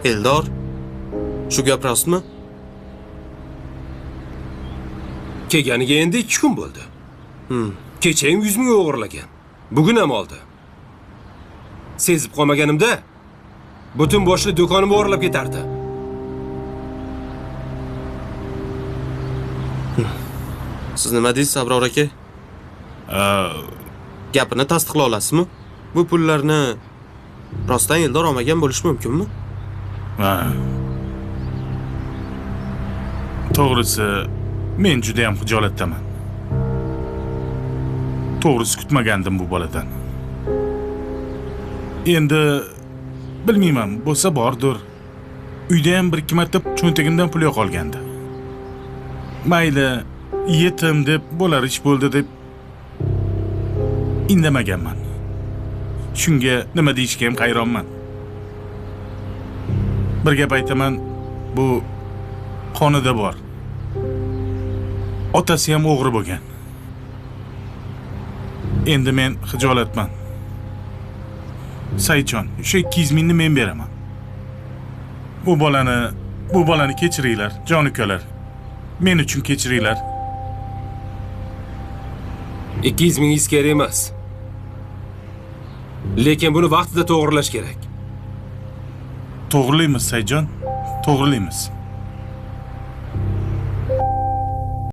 Eldor, shu gap rostmi? Kelganiga endi 2 kun bo'ldi. Kecha 100 ming o'g'irlagan. Bugun ham oldi. Sezib qolmaganimda butun boshli do'konimni o'g'irlab ketardi. Siz nima deysiz, Abror aka? Gapini tasdiqlay olasizmi? Bu pullarni rostdan Eldor olmagan bo'lishi mumkinmi? To'g'risi, men juda ham xijolatdaman. To'g'risi kutmagandim bu boladan. Endi bilmayman, bo'lsa bordir. Uyda ham bir ikki marta cho'ntagimdan pul yo'qolgandi. Mayli, yetim deb bo'lar ish bo'ldi deb indamaganman. Shunga nima deyishga ham hayronman. Bir gap aytaman, bu qonida bor. Otasi ham o'g'ri bo'lgan. Endi men xijolatman. Saidjon, o'sha 200 mingni men beraman. Bu bolani kechiringlar, jon ukalar. Men uchun kechiringlar. 200 mingiz kerak emas. Lekin buni vaqtida to'g'rilash kerak. To'g'rilaymiz, Saidjon. To'g'rilaymiz.